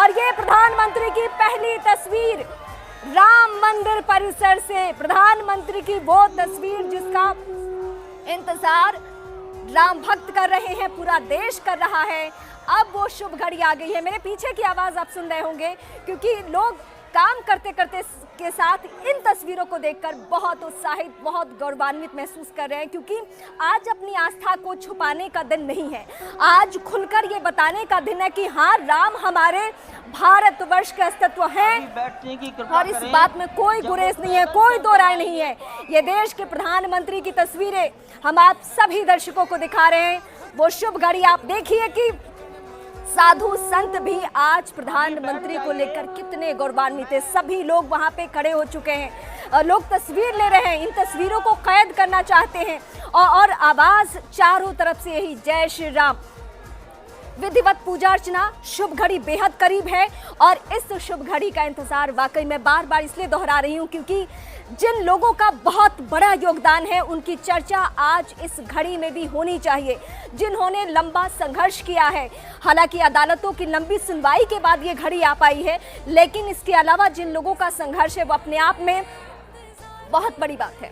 और ये प्रधानमंत्री की पहली तस्वीर राम मंदिर परिसर से, प्रधानमंत्री की वो तस्वीर जिसका इंतजार राम भक्त कर रहे हैं, पूरा देश कर रहा है। अब वो शुभ घड़ी आ गई है। मेरे पीछे की आवाज आप सुन रहे होंगे क्योंकि लोग काम करते करते के साथ इन तस्वीरों को देखकर बहुत उत्साहित, बहुत गौरवान्वित महसूस कर रहे हैं, क्योंकि आज अपनी आस्था को छुपाने का दिन नहीं है। आज खुलकर ये बताने का दिन है कि हाँ, राम हमारे भारतवर्ष के अस्तित्व है और इस बात में कोई गुरेज नहीं है, कोई दो राय नहीं है। ये देश के प्रधानमंत्री की तस्वीरें हम आप सभी दर्शकों को दिखा रहे हैं। वो शुभ घड़ी आप देखिए कि साधु संत भी आज प्रधानमंत्री को लेकर कितने गौरवान्वित है। सभी लोग वहां पे खड़े हो चुके हैं, लोग तस्वीर ले रहे हैं, इन तस्वीरों को कैद करना चाहते हैं और आवाज चारों तरफ से यही, जय श्री राम। विधिवत पूजा अर्चना, शुभ घड़ी बेहद करीब है और इस शुभ घड़ी का इंतजार वाकई मैं बार बार इसलिए दोहरा रही हूं क्योंकि जिन लोगों का बहुत बड़ा योगदान है उनकी चर्चा आज इस घड़ी में भी होनी चाहिए, जिन्होंने लंबा संघर्ष किया है। हालांकि अदालतों की लंबी सुनवाई के बाद ये घड़ी आ पाई है, लेकिन इसके अलावा जिन लोगों का संघर्ष है वो अपने आप में बहुत बड़ी बात है।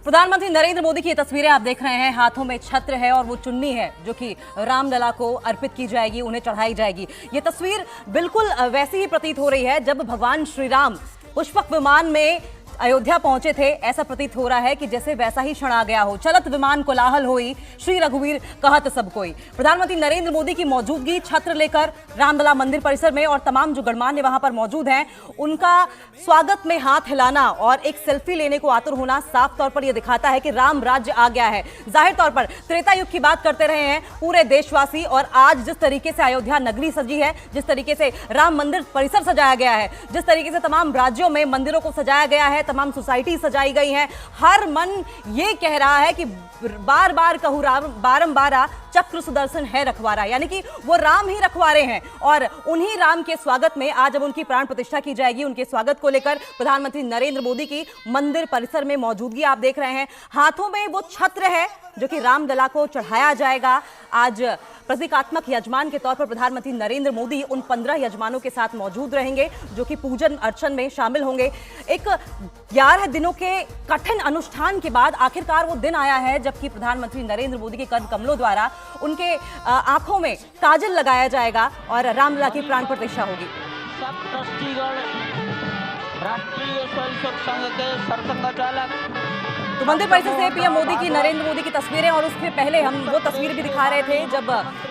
प्रधानमंत्री नरेंद्र मोदी की ये तस्वीरें आप देख रहे हैं, हाथों में छत्र है और वो चुन्नी है जो कि रामलला को अर्पित की जाएगी, उन्हें चढ़ाई जाएगी। ये तस्वीर बिल्कुल वैसी ही प्रतीत हो रही है जब भगवान श्री राम पुष्पक विमान में अयोध्या पहुंचे थे। ऐसा प्रतीत हो रहा है कि जैसे वैसा ही क्षण आ गया हो। चलत विमान कोलाहल होई, श्री रघुवीर कहत सब कोई। प्रधानमंत्री नरेंद्र मोदी की मौजूदगी छत्र लेकर रामलला मंदिर परिसर में और तमाम जो गणमान्य वहां पर मौजूद हैं उनका स्वागत में हाथ हिलाना और एक सेल्फी लेने को आतुर होना साफ तौर पर यह दिखाता है कि राम राज्य आ गया है। जाहिर तौर पर त्रेता युग की बात करते रहे हैं पूरे देशवासी और आज जिस तरीके से अयोध्या नगरी सजी है, जिस तरीके से राम मंदिर परिसर सजाया गया है, जिस तरीके से तमाम राज्यों में मंदिरों को सजाया गया है, तमाम सोसाइटी सजाई गई हैं, हर मन ये कह रहा है कि बार बार कहूँ राम बारंबारा चक्र सुदर्शन है रखवारा, यानी कि वो राम ही रखवारे हैं। और उन्हीं राम के स्वागत में आज जब उनकी प्राण प्रतिष्ठा की जाएगी, उनके स्वागत को लेकर प्रधानमंत्री नरेंद्र मोदी की मंदिर परिसर में मौजूदगी आप देख रहे हैं। हाथों में वो छत्र है जो कि रामलला को चढ़ाया जाएगा। आज प्रतीकात्मक यजमान के तौर पर प्रधानमंत्री नरेंद्र मोदी उन 15 यजमानों के साथ मौजूद रहेंगे जो कि पूजन अर्चन में शामिल होंगे। एक 11 दिनों के कठिन अनुष्ठान के बाद आखिरकार वो दिन आया है जबकि प्रधानमंत्री नरेंद्र मोदी के कर कमलों द्वारा उनके आंखों में काजल लगाया जाएगा और रामलला की प्राण प्रतिष्ठा होगी। राष्ट्रीय स्वयंसेवक संघ के सरसंघचालक तो मंदिर परिसर से पीएम मोदी की, नरेंद्र मोदी की तस्वीरें और उससे पहले हम वो तस्वीर भी दिखा रहे थे जब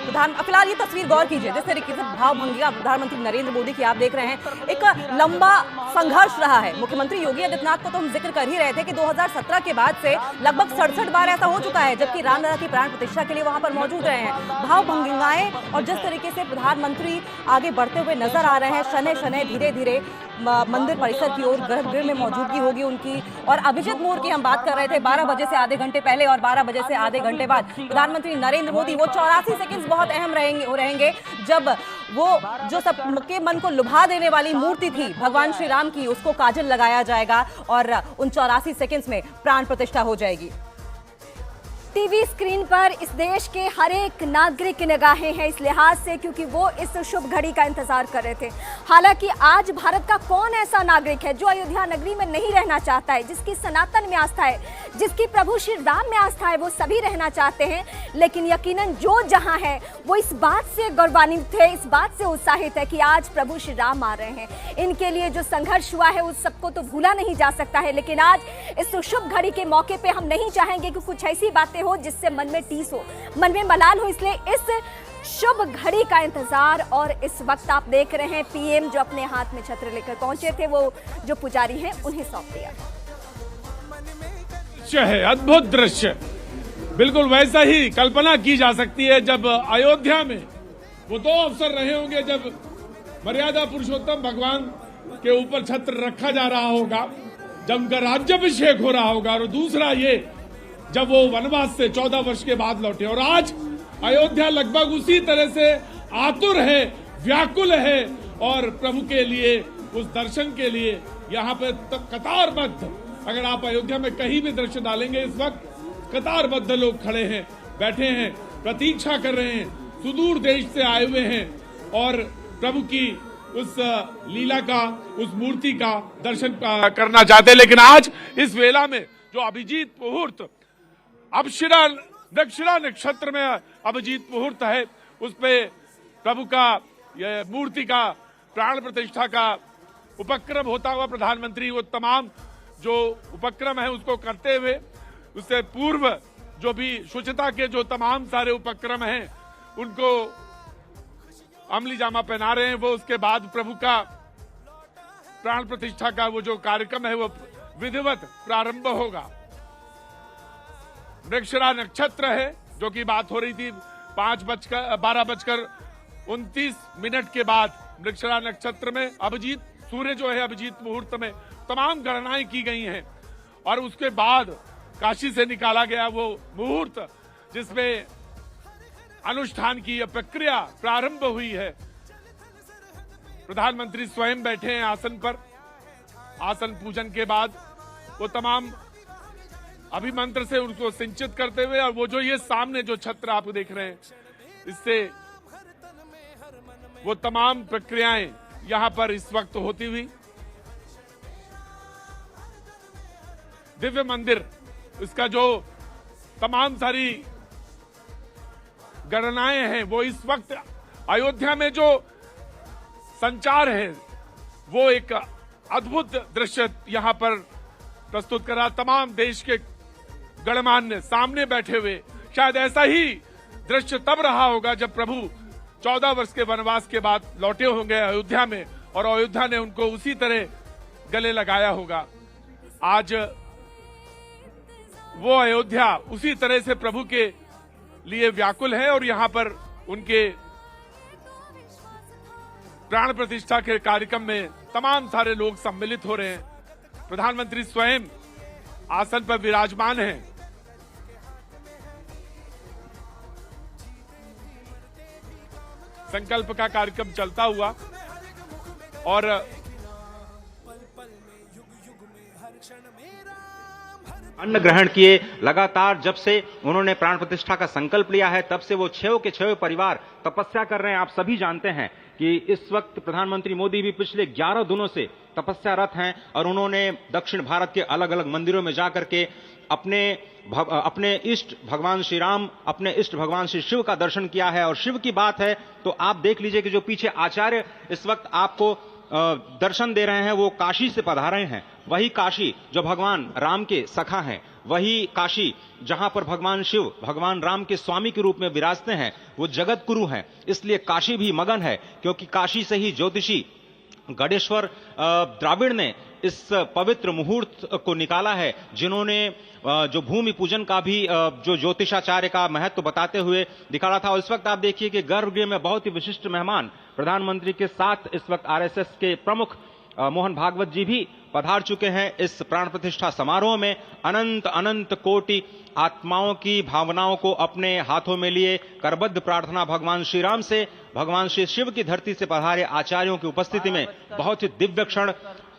फिलहाल ये तस्वीर गौर कीजिए जिस तरीके से भाव भंगिया प्रधानमंत्री नरेंद्र मोदी की आप देख रहे हैं। एक लंबा संघर्ष रहा है। मुख्यमंत्री योगी आदित्यनाथ को तो हम जिक्र कर ही रहे थे कि 2017 के बाद से लगभग 67 बार ऐसा हो चुका है जबकि रामलला की प्राण प्रतिष्ठा के लिए वहां पर मौजूद रहे हैं। भाव भंगियाएं और जिस तरीके से प्रधानमंत्री आगे बढ़ते हुए नजर आ रहे हैं, शनै शनै धीरे धीरे मंदिर परिसर की ओर गर्भगृह में मौजूदगी होगी उनकी। और अभिजीत मोड़ की हम बात कर रहे थे 12 बजे से आधे घंटे पहले और 12 बजे से आधे घंटे बाद प्रधानमंत्री नरेंद्र मोदी, वो 84 सेकंड्स बहुत अहम रहेंगे जब वो जो सबके मन को लुभा देने वाली मूर्ति थी भगवान श्री राम की, उसको काजल लगाया जाएगा और उन 84 सेकंड्स में प्राण प्रतिष्ठा हो जाएगी। टीवी स्क्रीन पर इस देश के हर एक नागरिक की निगाहें हैं इस लिहाज से क्योंकि वो इस शुभ घड़ी का इंतजार कर रहे थे। हालांकि आज भारत का कौन ऐसा नागरिक है जो अयोध्या नगरी में नहीं रहना चाहता है, जिसकी सनातन में आस्था है, जिसकी प्रभु श्री राम में आस्था है, वो सभी रहना चाहते हैं। लेकिन यकीनन जो जहां है वो इस बात से गौरवान्वित है, इस बात से उत्साहित है कि आज प्रभु श्री राम आ रहे हैं। इनके लिए जो संघर्ष हुआ है उस सबको तो भूला नहीं जा सकता है, लेकिन आज इस शुभ घड़ी के मौके पे हम नहीं चाहेंगे कि कुछ ऐसी बातें हो जिससे मन में टीस हो, मन में मलाल हो। इसलिए इस शुभ घड़ी का इंतजार और इस वक्त आप देख रहे हैं पीएम जो अपने हाथ में छत्र लेकर पहुंचे थे, वो जो पुजारी हैं उन्हें सौंप दिया। दृश्य है, अद्भुत दृश्य, बिल्कुल वैसा ही कल्पना की जा सकती है जब अयोध्या में वो 2 अवसर रहे होंगे जब मर्यादा पुरुषोत्तम भगवान के ऊपर छत्र रखा जा रहा होगा, जब उनका राज्याभिषेक हो रहा होगा, और दूसरा ये जब वो वनवास से 14 वर्ष के बाद लौटे। और आज अयोध्या लगभग उसी तरह से आतुर है, व्याकुल है और प्रभु के लिए, उस दर्शन के लिए यहाँ पे कतारबद्ध, अगर आप अयोध्या में कहीं भी दृश्य डालेंगे इस वक्त कतारबद्ध लोग खड़े हैं, बैठे हैं, प्रतीक्षा कर रहे हैं, सुदूर देश से आए हुए हैं और प्रभु की उस लीला का, उस मूर्ति का दर्शन करना चाहते हैं। लेकिन आज इस वेला में जो अभिजीत मुहूर्त अक्षरा दक्षिणा नक्षत्र में अभिजीत मुहूर्त है, उस पे प्रभु का यह मूर्ति का प्राण प्रतिष्ठा का उपक्रम होता हुआ प्रधानमंत्री वो तमाम जो उपक्रम है उसको करते हुए, उससे पूर्व जो भी शुचिता के जो तमाम सारे उपक्रम हैं उनको अमली जामा पहना रहे हैं। वो उसके बाद प्रभु का प्राण प्रतिष्ठा का वो जो कार्यक्रम है वो विधिवत प्रारंभ होगा। मृगशिरा नक्षत्र है जो कि बात हो रही थी 12:29 के बाद मृगशिरा नक्षत्र में अभिजीत सूर्य जो है अभिजीत मुहूर्त में तमाम गणनाएं की गई हैं और उसके बाद काशी से निकाला गया वो मुहूर्त जिसमें अनुष्ठान की यह प्रक्रिया प्रारंभ हुई है। प्रधानमंत्री स्वयं बैठे हैं आसन पर। आसन पूजन के बाद वो तमाम अभिमंत्र से उनको सिंचित करते हुए और वो जो ये सामने जो छत्र आप देख रहे हैं इससे वो तमाम प्रक्रियाएं यहां पर इस वक्त होती हुई दिव्य मंदिर इसका जो तमाम सारी गणनाएं हैं वो इस वक्त अयोध्या में जो संचार है वो एक अद्भुत दृश्य यहां पर प्रस्तुत करा। तमाम देश के गणमान्य सामने बैठे हुए, शायद ऐसा ही दृश्य तब रहा होगा जब प्रभु 14 वर्ष के वनवास के बाद लौटे होंगे अयोध्या में और अयोध्या ने उनको उसी तरह गले लगाया होगा। आज वो अयोध्या उसी तरह से प्रभु के लिए व्याकुल है और यहां पर उनके प्राण प्रतिष्ठा के कार्यक्रम में तमाम सारे लोग सम्मिलित हो रहे हैं। प्रधानमंत्री स्वयं आसन पर विराजमान हैं। संकल्प का कार्यक्रम चलता हुआ और अन्न ग्रहण किए। लगातार जब से उन्होंने प्राण प्रतिष्ठा का संकल्प लिया है तब से वो 6 के 6 परिवार तपस्या कर रहे हैं। आप सभी जानते हैं कि इस वक्त प्रधानमंत्री मोदी भी पिछले 11 दिनों से तपस्यारत हैं और उन्होंने दक्षिण भारत के अलग अलग मंदिरों में जाकर के अपने इष्ट भगवान श्री राम, अपने इष्ट भगवान श्री शिव का दर्शन किया है। और शिव की बात है तो आप देख लीजिए कि जो पीछे आचार्य इस वक्त आपको दर्शन दे रहे हैं वो काशी से पधारे हैं। वही काशी जो भगवान राम के सखा हैं, वही काशी जहां पर भगवान शिव भगवान राम के स्वामी के रूप में विराजते हैं, वो जगत गुरु हैं। इसलिए काशी भी मगन है क्योंकि काशी से ही ज्योतिषी गणेश्वर द्राविड़ ने इस पवित्र मुहूर्त को निकाला है, जिन्होंने जो भूमि पूजन का भी जो ज्योतिषाचार्य का महत्व बताते हुए दिखाया था। और इस वक्त आप देखिए कि गर्भगृह में बहुत ही विशिष्ट मेहमान प्रधानमंत्री के साथ इस वक्त आरएसएस के प्रमुख मोहन भागवत जी भी पधार चुके हैं। इस प्राण प्रतिष्ठा समारोह में अनंत अनंत कोटि आत्माओं की भावनाओं को अपने हाथों में लिए करबद्ध प्रार्थना भगवान श्री राम से, भगवान श्री शिव की धरती से पधारे आचार्यों की उपस्थिति में बहुत ही दिव्य क्षण।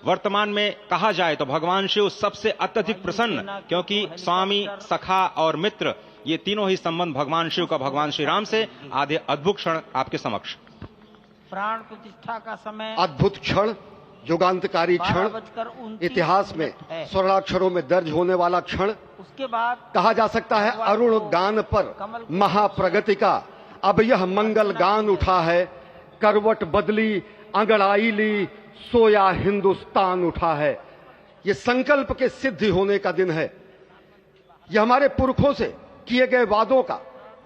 वर्तमान में कहा जाए तो भगवान शिव सबसे अत्यधिक प्रसन्न, क्योंकि स्वामी, सखा और मित्र ये तीनों ही संबंध भगवान शिव का भगवान श्री राम से। आधे अद्भुत क्षण आपके समक्ष। प्राण प्रतिष्ठा का समय अद्भुत क्षण, युगांतकारी क्षण, इतिहास में स्वर्णाक्षरों में दर्ज होने वाला क्षण। उसके बाद कहा जा सकता है अरुण गान पर महाप्रगति का अब यह मंगल गान उठा है। करवट बदली, अंगड़ाई ली, सोया हिंदुस्तान उठा है। ये संकल्प के सिद्धि होने का दिन है। यह हमारे पुरखों से किए गए वादों का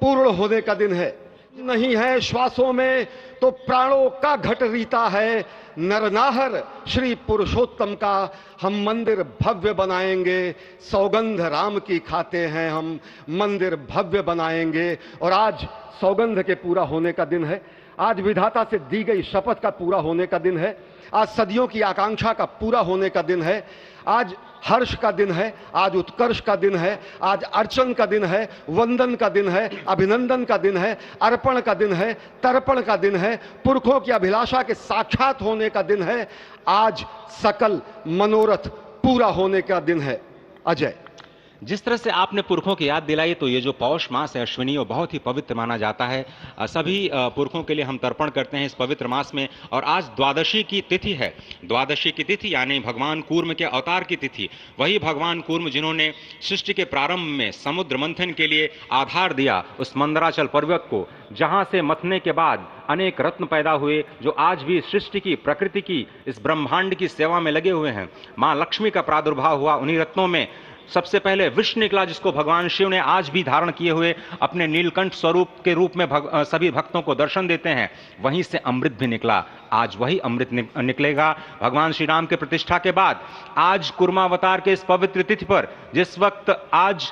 पूर्ण होने का दिन है। नहीं है श्वासों में तो प्राणों का घट रीता है। नरनाहर श्री पुरुषोत्तम का हम मंदिर भव्य बनाएंगे। सौगंध राम की खाते हैं हम, मंदिर भव्य बनाएंगे। और आज सौगंध के पूरा होने का दिन है। आज विधाता से दी गई शपथ का पूरा होने का दिन है। आज सदियों की आकांक्षा का पूरा होने का दिन है। आज हर्ष का दिन है, आज उत्कर्ष का दिन है, आज अर्चन का दिन है, वंदन का दिन है, अभिनंदन का दिन है, अर्पण का दिन है, तर्पण का दिन है, पुरखों की अभिलाषा के साक्षात होने का दिन है। आज सकल मनोरथ पूरा होने का दिन है। अजय जिस तरह से आपने पुरखों की याद दिलाई, तो ये जो पौष मास है अश्विनी, वो बहुत ही पवित्र माना जाता है। सभी पुरखों के लिए हम तर्पण करते हैं इस पवित्र मास में। और आज द्वादशी की तिथि है। द्वादशी की तिथि यानी भगवान कूर्म के अवतार की तिथि। वही भगवान कूर्म जिन्होंने सृष्टि के प्रारंभ में समुद्र मंथन के लिए आधार दिया उस मंदराचल पर्वत को, जहां से मथने के बाद अनेक रत्न पैदा हुए, जो आज भी सृष्टि की, प्रकृति की, इस ब्रह्मांड की सेवा में लगे हुए हैं। मां लक्ष्मी का प्रादुर्भाव हुआ उन्हीं रत्नों में। सबसे पहले विष निकला, जिसको भगवान शिव ने आज भी धारण किए हुए अपने नीलकंठ स्वरूप के रूप में सभी भक्तों को दर्शन देते हैं। वहीं से अमृत भी निकला। आज वही अमृत निकलेगा भगवान श्री राम के प्रतिष्ठा के बाद। आज कूर्मावतार के इस पवित्र तिथि पर, जिस वक्त आज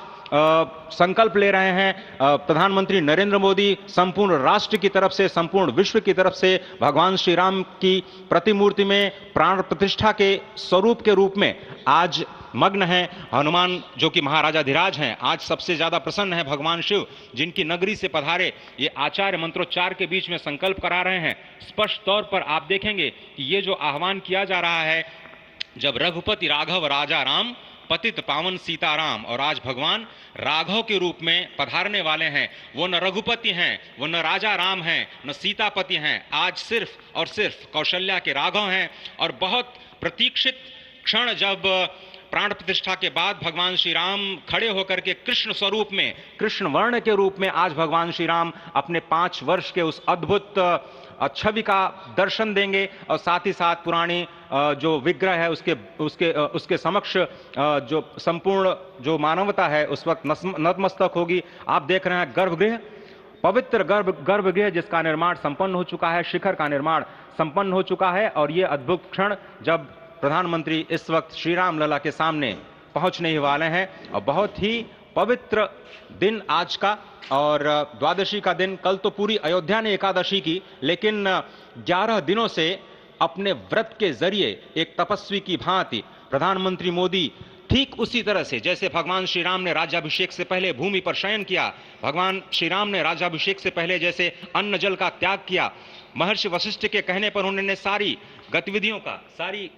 संकल्प ले रहे हैं प्रधानमंत्री नरेंद्र मोदी, संपूर्ण राष्ट्र की तरफ से, संपूर्ण विश्व की तरफ से भगवान श्री राम की प्रतिमूर्ति में प्राण प्रतिष्ठा के स्वरूप के रूप में आज मग्न है। हनुमान जो कि महाराजाधिराज हैं, आज सबसे ज्यादा प्रसन्न है भगवान शिव, जिनकी नगरी से पधारे ये आचार्य मंत्रोच्चार के बीच में संकल्प करा रहे हैं। स्पष्ट तौर पर आप देखेंगे कि ये जो आह्वान किया जा रहा है, जब रघुपति राघव राजा राम, पतित पावन सीताराम, और आज भगवान राघव के रूप में पधारने वाले हैं। वो न रघुपति हैं, वो न राजा राम हैं, न सीतापति हैं। आज सिर्फ और सिर्फ कौशल्या के राघव हैं। और बहुत प्रतीक्षित क्षण, जब प्राण प्रतिष्ठा के बाद भगवान श्री राम खड़े होकर के कृष्ण स्वरूप में, कृष्ण वर्ण के रूप में आज भगवान श्री राम अपने 5 वर्ष के उस अद्भुत छवि का दर्शन देंगे। और साथ ही साथ पुरानी जो विग्रह है उसके समक्ष जो संपूर्ण जो मानवता है उस वक्त नतमस्तक होगी। आप देख रहे हैं गर्भगृह, पवित्र गर्भगृह जिसका निर्माण संपन्न हो चुका है, शिखर का निर्माण संपन्न हो चुका है। और ये अद्भुत क्षण जब प्रधानमंत्री इस वक्त श्री राम लला के सामने पहुंचने ही वाले हैं। और बहुत ही पवित्र दिन आज का, और द्वादशी का दिन। कल तो पूरी अयोध्या ने एकादशी की, लेकिन 11 दिनों से अपने व्रत के जरिए एक तपस्वी की भांति प्रधानमंत्री मोदी ठीक उसी तरह से, जैसे भगवान श्री राम ने राज्याभिषेक से पहले भूमि पर शयन किया, भगवान श्री राम ने राज्याभिषेक से पहले जैसे अन्न जल का त्याग किया, महर्षि वशिष्ठ के कहने पर उन्होंने सारी गतिविधियों का, सारी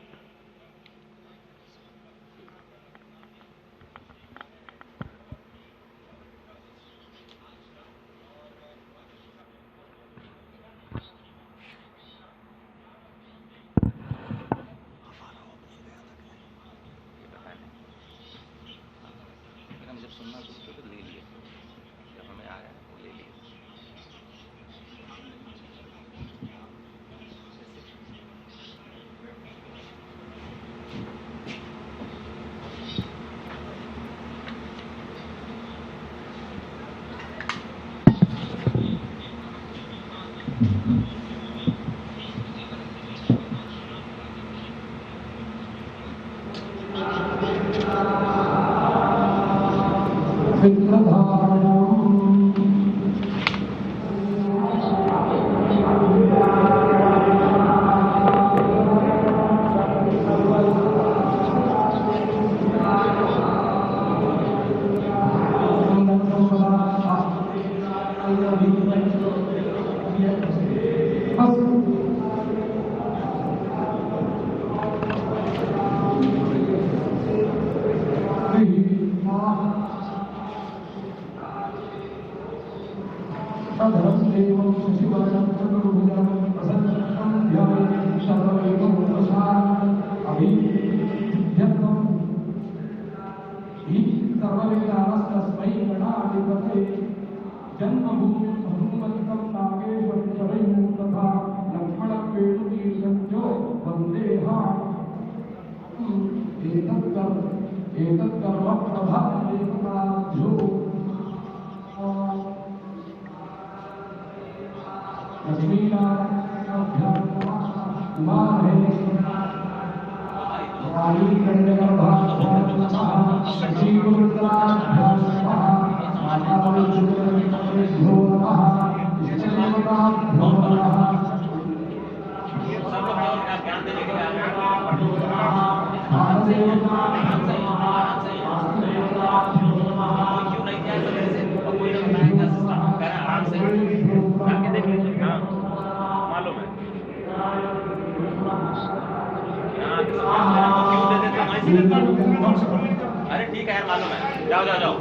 अरे ठीक है यार, मालूम है, जाओ जाओ जाओ,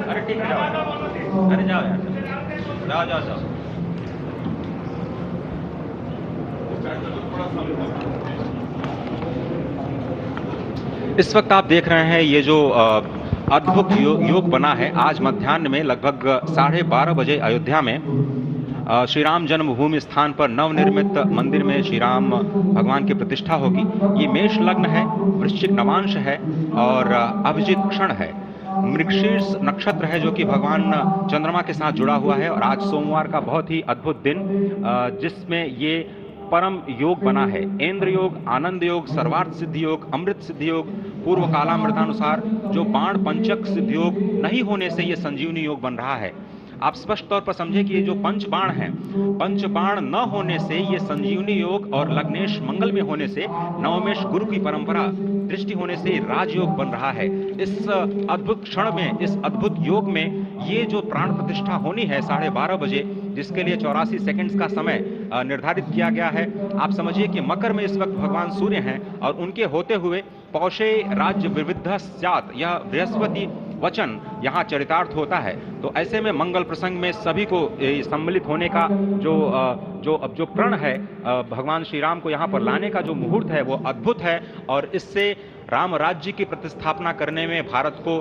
अरे ठीक है जाओ, अरे जाओ यार, जाओ जाओ जाओ। इस वक्त आप देख रहे हैं ये जो अद्भुत योग बना है। आज मध्याह्न में लगभग 12:30 बजे अयोध्या में श्री राम जन्मभूमि स्थान पर नवनिर्मित मंदिर में श्री राम भगवान की प्रतिष्ठा होगी। ये मेष लग्न है, वृश्चिक नवांश है और अभिजित क्षण है। मृगशीर्ष नक्षत्र है जो कि भगवान चंद्रमा के साथ जुड़ा हुआ है। और आज सोमवार का बहुत ही अद्भुत दिन, जिसमें ये परम योग बना है। इंद्र योग, आनंद योग, सर्वार्थ सिद्धि योग, अमृत सिद्धि योग, पूर्व कालामृतानुसार जो बाण पंचक सिद्धि योग नहीं होने से ये संजीवनी योग बन रहा है। आप स्पष्ट तौर पर समझे कि ये जो पंचबाण है, पंचबाण न होने से ये संजीवनी योग और लग्नेश मंगल में होने से, नवमेश गुरु की परंपरा दृष्टि होने से राजयोग बन रहा है। इस अद्भुत क्षण में, इस अद्भुत योग में ये जो प्राण प्रतिष्ठा होनी है 12:30 बजे, जिसके लिए 84 सेकंड्स का समय निर्धारित किया गया है। आप समझिए कि मकर में इस वक्त भगवान सूर्य हैं और उनके होते हुए पौषे राज्य विविध स्यात्, यह बृहस्पति वचन यहाँ चरितार्थ होता है। तो ऐसे में मंगल प्रसंग में सभी को सम्मिलित होने का जो प्रण है, भगवान श्री राम को यहाँ पर लाने का जो मुहूर्त है वो अद्भुत है। और इससे राम राज्य की प्रतिस्थापना करने में भारत को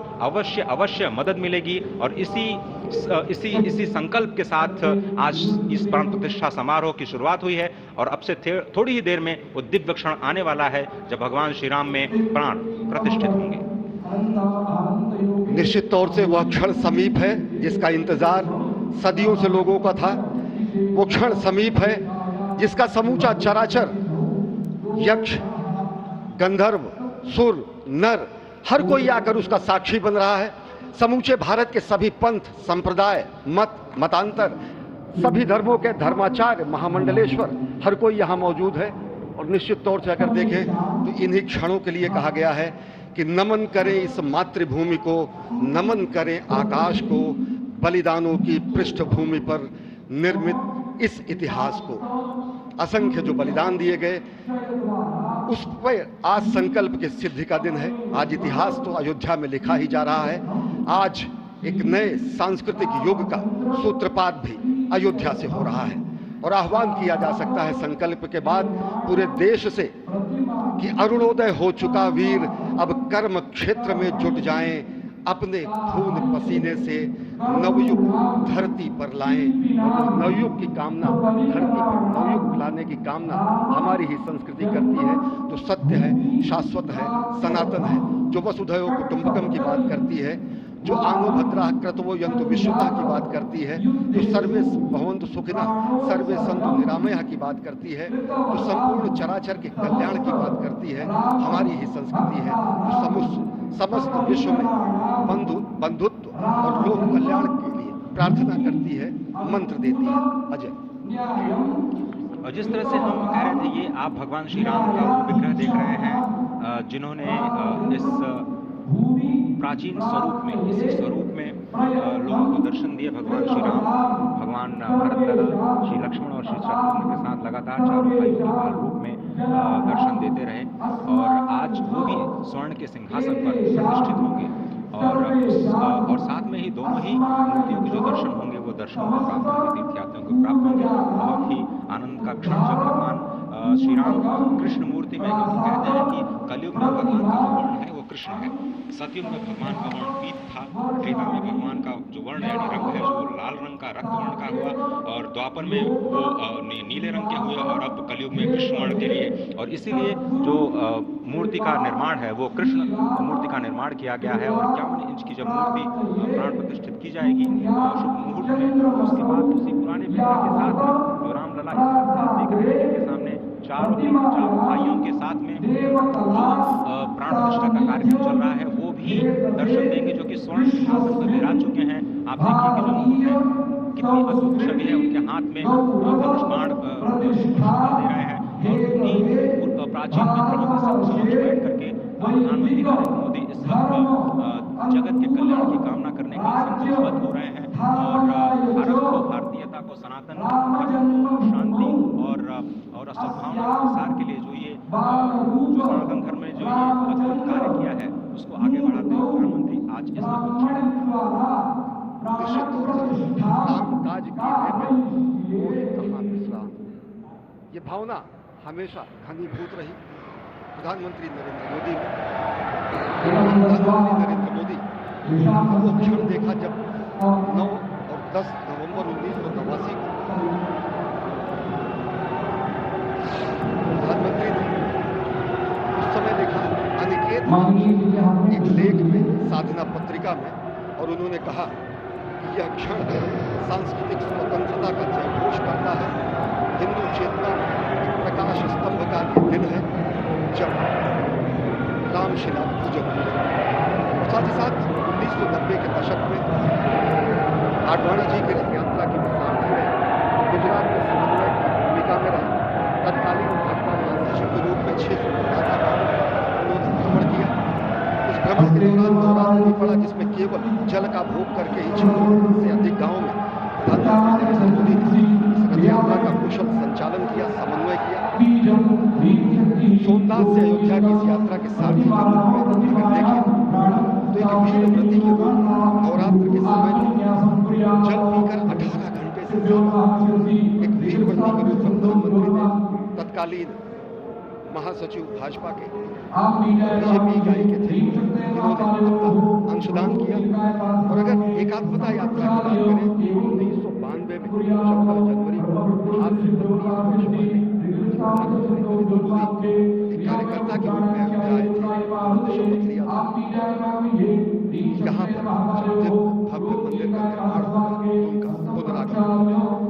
अवश्य मदद मिलेगी। और इसी संकल्प के साथ आज इस प्राण प्रतिष्ठा समारोह की शुरुआत हुई है। और अब से थोड़ी ही देर में वो दिव्य क्षण आने वाला है जब भगवान श्री राम में प्राण प्रतिष्ठित होंगे। निश्चित तौर से वह क्षण समीप है जिसका इंतजार सदियों से लोगों का था। वो क्षण समीप है जिसका समूचा चराचर, यक्ष, गंधर्व, सुर, नर, हर कोई आकर उसका साक्षी बन रहा है। समूचे भारत के सभी पंथ, संप्रदाय, मतांतर, सभी धर्मों के धर्माचार्य, महामंडलेश्वर, हर कोई यहाँ मौजूद है। और निश्चित तौर से अगर देखें तो इन्हीं क्षणों के लिए कहा गया है कि नमन करें इस मातृभूमि को, नमन करें आकाश को, बलिदानों की पृष्ठभूमि पर निर्मित इस इतिहास को। असंख्य जो बलिदान दिए गए उस पर आज संकल्प की सिद्धि का दिन है। आज इतिहास तो अयोध्या में लिखा ही जा रहा है। आज एक नए सांस्कृतिक युग का सूत्रपात भी अयोध्या से हो रहा है। और आह्वान किया जा सकता है संकल्प के बाद पूरे देश से कि अरुणोदय हो चुका वीर, अब कर्म क्षेत्र में जुट जाएं, अपने खून पसीने से नवयुग धरती पर लाएं। नवयुग की कामना, धरती पर नवयुग लाने की कामना हमारी ही संस्कृति करती है। जो सत्य है, शाश्वत है, सनातन है, जो वसुधैव कुटुंबकम की बात करती है, जो आंगो भद्रा क्रतवो यंतु विश्वता की बात करती है, जो सर्वे भवन्तु सुखिनः सर्वे सन्तु निरामयः की बात करती है, जो संपूर्ण चराचर के कल्याण की बात करती है, हमारी ही संस्कृति है। जो समस्त विश्व में बंधुत्व और लोक कल्याण के लिए प्रार्थना करती है, मंत्र देती है। अजय, और जिस तरह से हम कह रहे थे, ये आप भगवान श्री राम का वो विग्रह देख रहे हैं जिन्होंने इस प्राचीन स्वरूप में, इसी स्वरूप में लोगों को दर्शन दिए। भगवान श्री राम, भगवान भरतलाल, श्री लक्ष्मण और श्री शत्रुघ्न के साथ लगातार चारों भाइयों के बाल रूप में दर्शन देते रहे। और आज वो भी स्वर्ण के सिंहासन पर प्रतिष्ठित होंगे। और साथ में ही दोनों ही मूर्तियों के जो दर्शन होंगे वो दर्शन को प्राप्त होंगे, तीर्थयात्रियों को प्राप्त होंगे। बहुत ही आनंद का क्षण जब भगवान श्री राम कृष्ण मूर्ति में, क्योंकि कहते हैं कि कलयुग में भगवान का जो वर्ण है वो कृष्ण है, सतयुग में भगवान का वर्ण पीत था, त्रेता में भगवान का जो वर्ण यानी रंग है जो लाल रंग का, रक्त वर्ण का हुआ, और द्वापर में वो नीले रंग के हुए, और अब कलयुग में कृष्ण वर्ण के लिए। और इसीलिए जो मूर्ति का निर्माण है वो कृष्ण मूर्ति का निर्माण किया गया है। और 51 इंच की जब मूर्ति प्राण प्रतिष्ठित की जाएगी शुभ मुहूर्त में, उसके बाद उसी पुराने विग्रह के साथ में जो रामलला देख रहे हैं, जिनके सामने चारों भाइयों के साथ में जो प्राण प्रतिष्ठा का कार्यक्रम चल रहा है वो भी दर्शन देंगे, जो कि स्वर्ण सिंहासन पर विराज चुके हैं। आप देखिए कि जो मुकुट है कितनी अद्भुत छवि है, उनके हाथ में धनुष बाण दे रहे हैं। और उन्हीं प्राचीन विग्रहों के समक्ष बैठ करके प्रधानमंत्री नरेंद्र मोदी इस वक्त जगत के कल्याण की कामना करने के लिए संकल्पबद्ध हो रहे हैं। और भारत को, भारतीयता को, सनातन शांति और सद्भावना के प्रसार के लिए जो सनातन धर्म में जो ये अद्भुत कार्य किया है उसको आगे बढ़ाते हुए प्रधानमंत्री आज इस निश्चित तौर से काम काज कीजिए कहाँ विश्राम, ये भावना हमेशा घनीभूत रही प्रधानमंत्री नरेंद्र मोदी ने। प्रधानमंत्री नरेंद्र मोदी वो क्षण देखा जब 9 और 10 नवंबर 1989 को प्रधानमंत्री ने उस समय देखा अनिकेत एक लेख में साधना पत्रिका में, और उन्होंने कहा कि यह क्षण सांस्कृतिक स्वतंत्रता का जयघोष करता है, हिंदू चेतना एक प्रकाश स्तंभ का दिन है जब रामशिला पूजन हुई। साथ ही साथ 1990 के दशक में आडवाणी जी की रथ यात्रा की सारथी रहे, गुजरात में समन्वय की भूमिका में रहे, तत्कालीन भाजपा महासचिव के रूप में 600 उन्होंने भ्रमण किया। उस भ्रमण के दौरान नवरात्र भी पड़ा जिसमें केवल जल का भोग करके ही 600 से अधिक गाँव में प्रधानमंत्री नरेंद्र मोदी ने इस रथ यात्रा का कुशल संचालन किया, समन्वय किया। सोमनाथ से अयोध्या की इस यात्रा के सारथी के रूप में अगर देखें तो एक वीर व्रती के रूप नवरात्र के समय में जल पीकर 18 घंटे से ज्यादा एक वीर व्रती के रूप में प्रधानमंत्री ने तत्कालीन महासचिव भाजपा के बीजेपी इकाई के थे, इन्होंने अपना अंशदान किया। और अगर एकात्मता यात्रा की बात करें 1992 में 14 जनवरी को आज से 32 वर्ष पहले एक कार्यकर्ता के रूप में अयोध्या आए थे, शपथ लिया था यहाँ पर जब भव्य मंदिर का निर्माण होगा उनका पुनरागमन और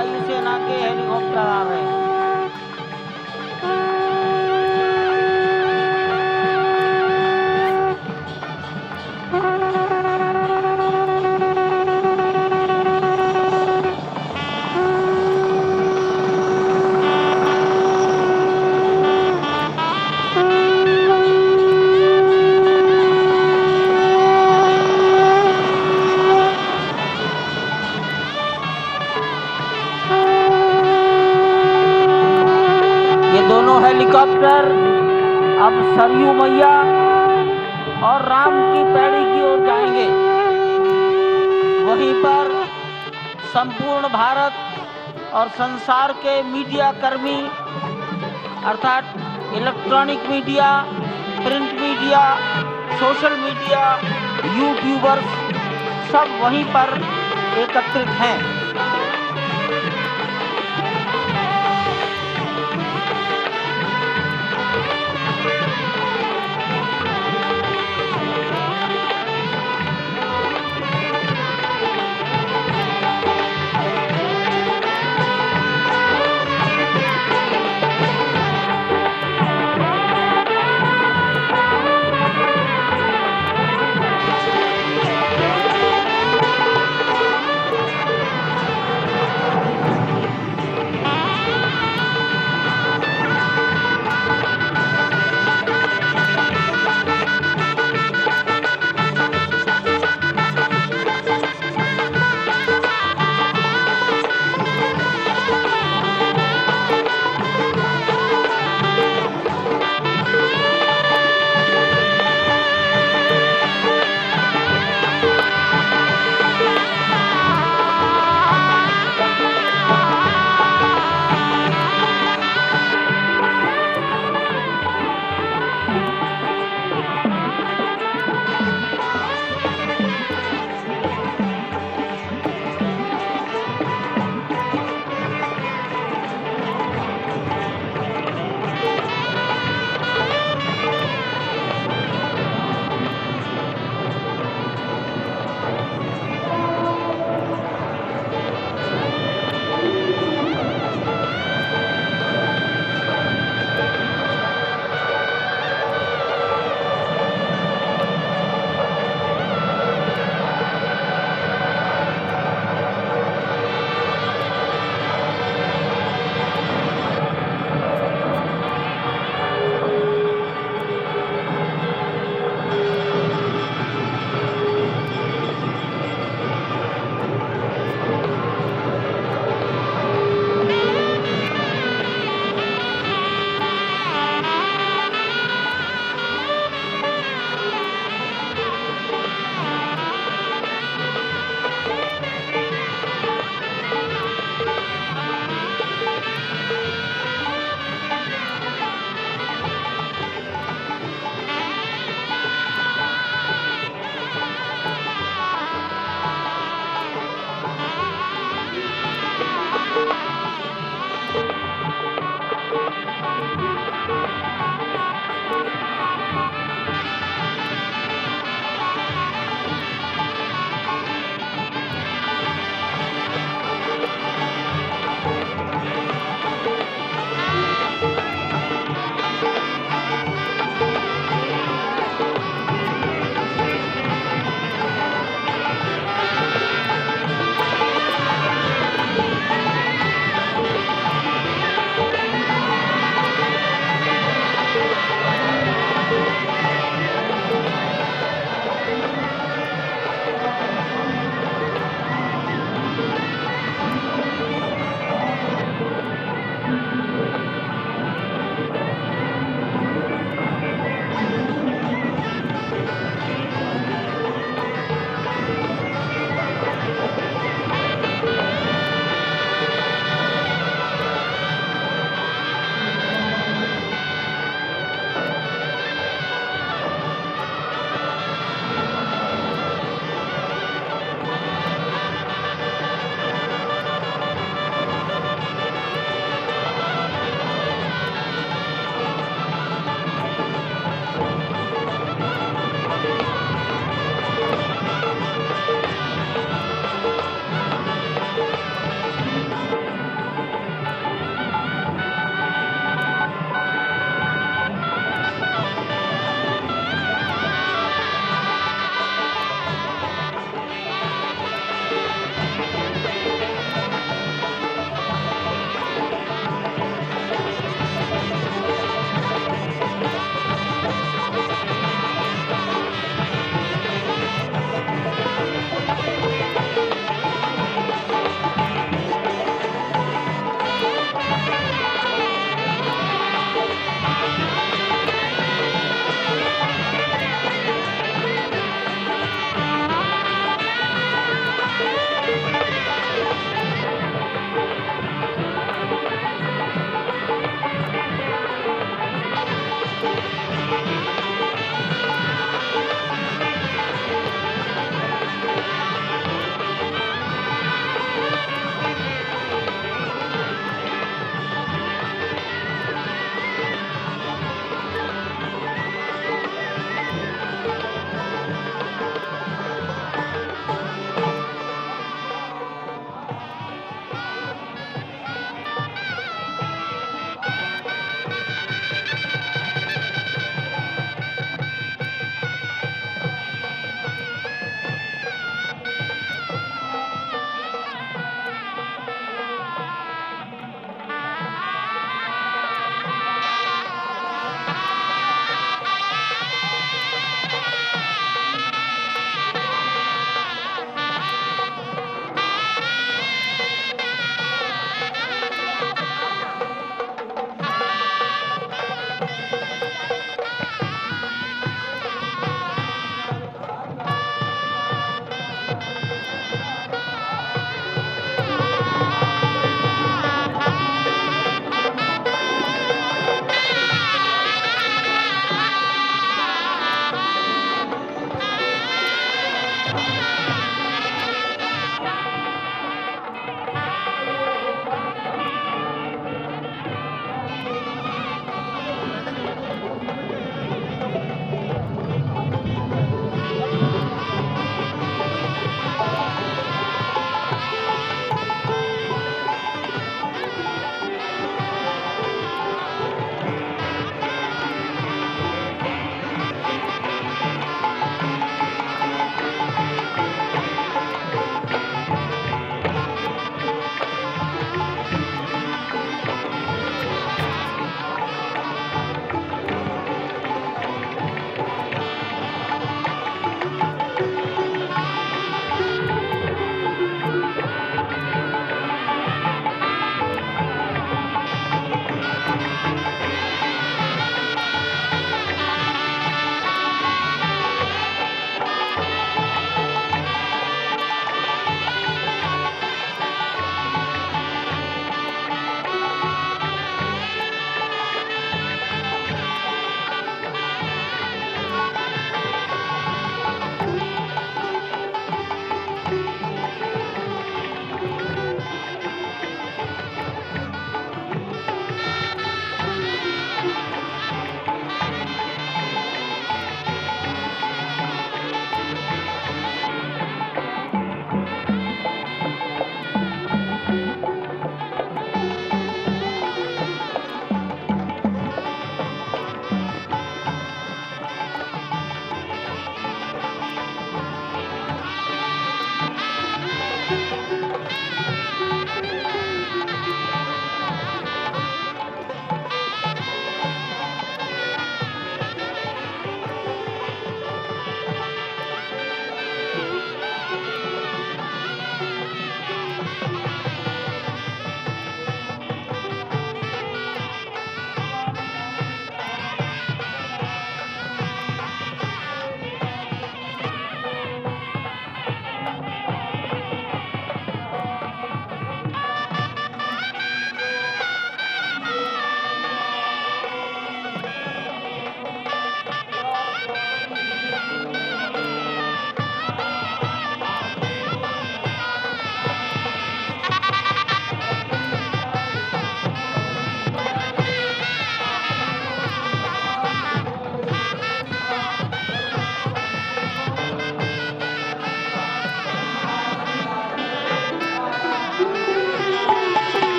वायुसेना के हेलीकॉप्टर आ रहे हैं। दोनों हेलीकॉप्टर अब सरयू मैया और राम की पैड़ी की ओर जाएंगे। वहीं पर संपूर्ण भारत और संसार के मीडिया कर्मी अर्थात electronic media, print media, social media, YouTubers सब वहीं पर एकत्रित हैं।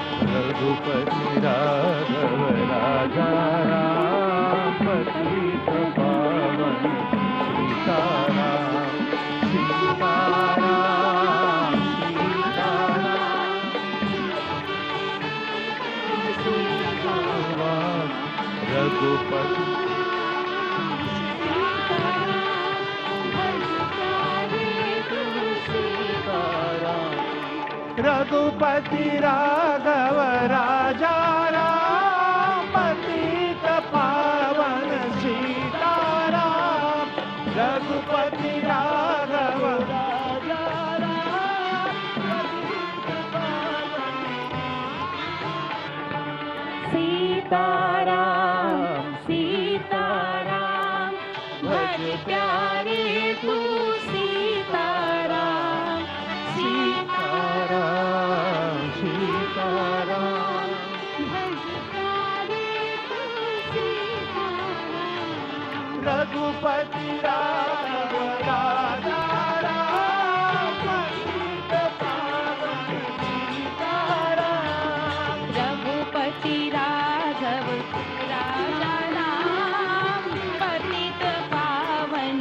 रघुपति राघव राजा राम पतित पावन सीताराम सीताराम सीताराम रघुपति रघुपति राघव राजा राम पतित पावन सीताराम रघुपति राघव राजा राम पतित पावन सीताराम सीताराम भज प्यारे तू सीताराम सीताराम सीताराम भज प्यारे तू सीताराम रघुपति राघव राजा राम पतित पावन सीताराम रघुपति राघव राजा राम पतित पावन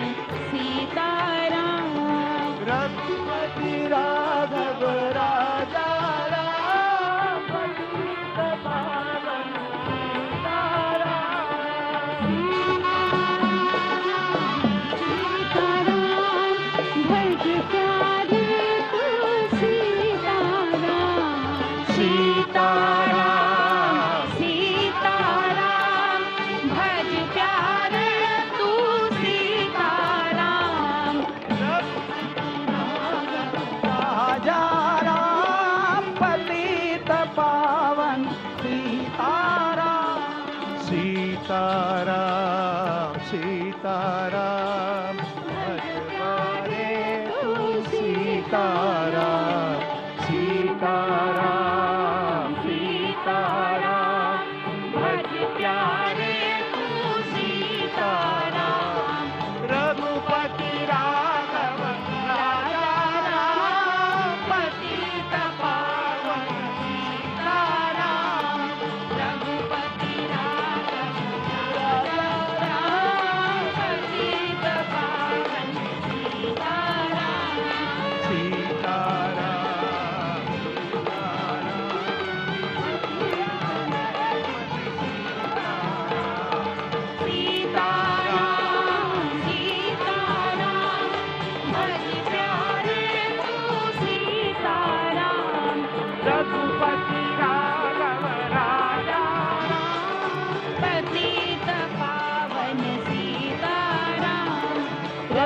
सीताराम रघुपति राघव राजा राम पतित पावन सीताराम सीताराम भज प्यारे तू सीताराम राजा राम पतित पावन सीताराम सीताराम सीताराम भज प्यारे तू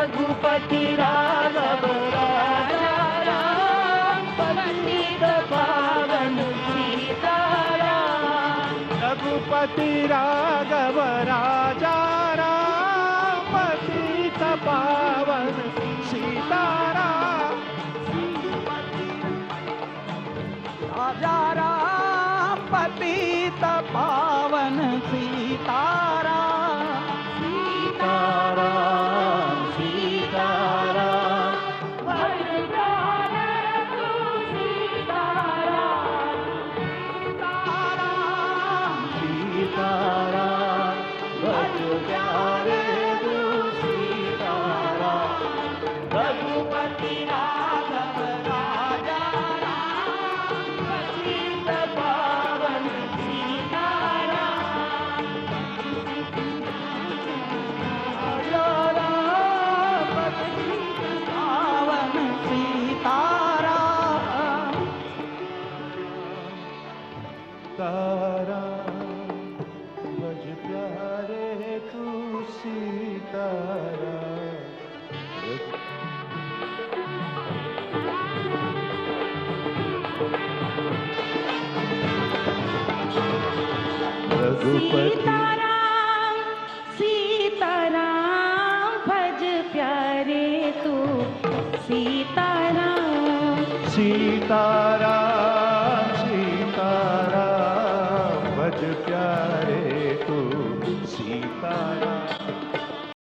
रघुपति राघव राजा राम पतित पावन सीताराम रघुपति राघव राजा राम पतित पावन सीताराम राजा राम पतित पावन सीताराम सीताराम सीताराम भज प्यारे तू सीताराम सीताराम भज प्यारे तू सीताराम रघुपति राघव राजा पावन सीताराम पावन सीताराम ताराम भज प्यारे तू सीताराम सीताराम सीताराम भज प्यारे तू सीताराम सीताराम